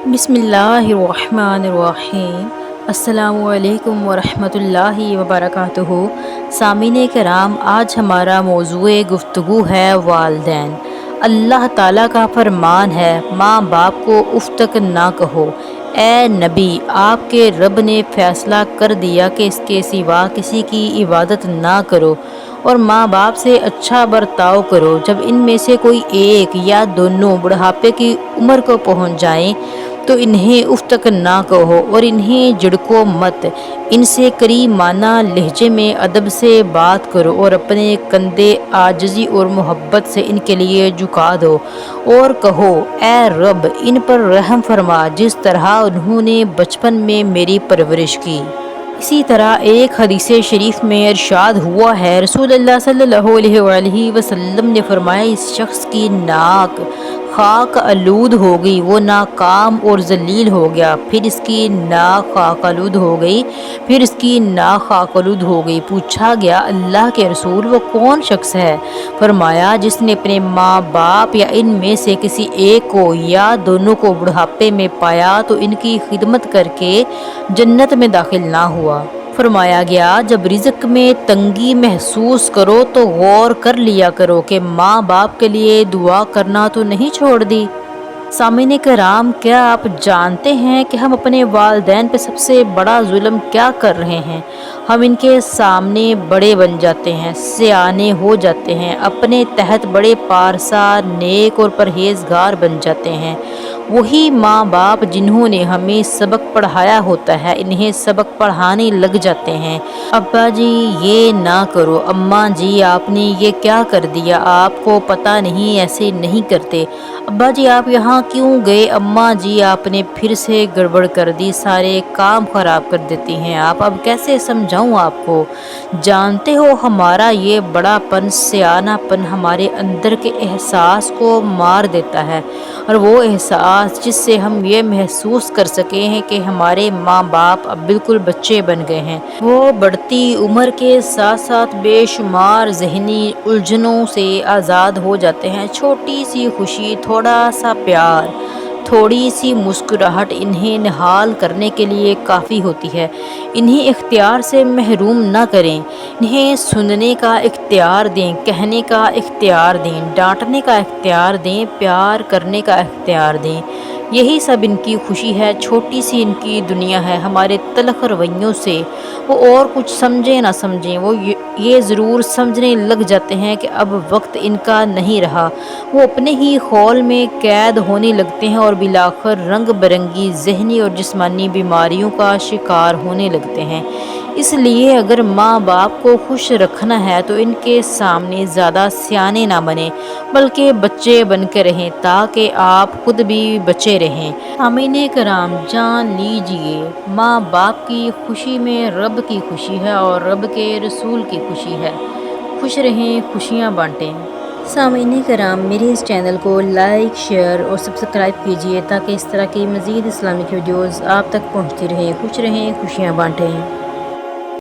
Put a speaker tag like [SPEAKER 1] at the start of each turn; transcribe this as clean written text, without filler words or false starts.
[SPEAKER 1] बिस्मिल्लाहिर्रहमानिर्रहीम। अस्सलामुअलैकुम वरहमतुल्लाहि वबरकातुहू। सामीने कराम, आज हमारा मौज़ूए गुफ्तगू है वालदैन। अल्लाह ताला का फरमान है, माँ बाप को उफ़ तक ना कहो। ए नबी, आपके रब ने फ़ैसला कर दिया कि इसके सिवा किसी की इबादत ना करो और माँ बाप से अच्छा बर्ताव करो। जब इनमें से कोई एक या दोनों बुढ़ापे की उम्र को पहुँच जाएं तो इन्हें उफ़ तक ना कहो और इन्हें झिड़को मत। इनसे करीमाना लहजे में अदब से बात करो और अपने कंधे आजिज़ी और मोहब्बत से इनके लिए झुका दो और कहो, ए रब, इन पर रहम फरमा जिस तरह उन्होंने बचपन में मेरी परवरिश की। इसी तरह एक हदीस शरीफ में इरशाद हुआ है, रसूलुल्लाह सल्लल्लाहु अलैहि वसल्लम ने फरमाया, इस शख्स की नाक खाक आलूद हो गई, वो नाकाम और जलील हो गया। फिर इसकी नाक खाक आलूद हो गई, फिर इसकी नाक खाक आलूद हो गई। पूछा गया, अल्लाह के रसूल, वो कौन शख्स है? फरमाया, जिसने अपने माँ बाप या इनमें से किसी एक को या दोनों को बुढ़ापे में पाया तो इनकी खिदमत करके जन्नत में दाखिल ना हुआ। फरमाया गया, जब रिज़्क में तंगी महसूस करो तो गौर कर लिया करो कि माँ बाप के लिए दुआ करना तो नहीं छोड़ दी। सामीने कराम, क्या आप जानते हैं कि हम अपने वालिदैन पे सबसे बड़ा जुल्म क्या कर रहे हैं? हम इनके सामने बड़े बन जाते हैं, सयाने हो जाते हैं, अपने तहत बड़े पारसा, नेक और परहेजगार बन जाते हैं। वही माँ बाप जिन्होंने हमें सबक पढ़ाया होता है, इन्हें सबक पढ़ाने लग जाते हैं। अब्बा जी, ये ना करो। अम्मा जी, आपने ये क्या कर दिया? आपको पता नहीं, ऐसे नहीं करते। अब्बा जी, आप यहाँ क्यों गए? अम्मा जी, आपने फिर से गड़बड़ कर दी, सारे काम ख़राब कर देती हैं आप। अब कैसे समझाऊँ आपको? जानते हो, हमारा ये बड़ापन, सयानापन हमारे अंदर के एहसास को मार देता है, और वो एहसास जिससे हम ये महसूस कर सके हैं कि हमारे माँ बाप अब बिल्कुल बच्चे बन गए हैं। वो बढ़ती उम्र के साथ साथ बेशुमार ज़हनी उलझनों से आज़ाद हो जाते हैं। छोटी सी खुशी, थोड़ा सा प्यार, थोड़ी सी मुस्कुराहट इन्हें निहाल करने के लिए काफ़ी होती है। इन्हें इख्तियार से महरूम न करें। इन्हें सुनने का इख्तियार दें, कहने का इख्तियार दें, डांटने का इख्तियार दें, प्यार करने का इख्तियार दें। यही सब इनकी खुशी है, छोटी सी इनकी दुनिया है। हमारे तलख़ रवैयों से वो और कुछ समझें ना समझें, वो ये ज़रूर समझने लग जाते हैं कि अब वक्त इनका नहीं रहा। वो अपने ही खौल में कैद होने लगते हैं और बिलाखिर रंग बिरंगी ज़हनी और जिस्मानी बीमारियों का शिकार होने लगते हैं। इसलिए अगर माँ बाप को खुश रखना है तो इनके सामने ज़्यादा सियाने ना बने, बल्कि बच्चे बन के रहें, ताकि आप खुद भी बचे रहें। सामीने कराम, जान लीजिए, माँ बाप की खुशी में रब की खुशी है और रब के रसूल की खुशी है। खुश रहें, खुशियाँ बांटें। सामीने कराम, मेरे इस चैनल को लाइक, शेयर और सब्सक्राइब कीजिए ताकि इस तरह की मज़ीद इस्लामिक वीडियोज़ आप तक पहुँचती रहें। खुश रहें, खुशियाँ बांटें।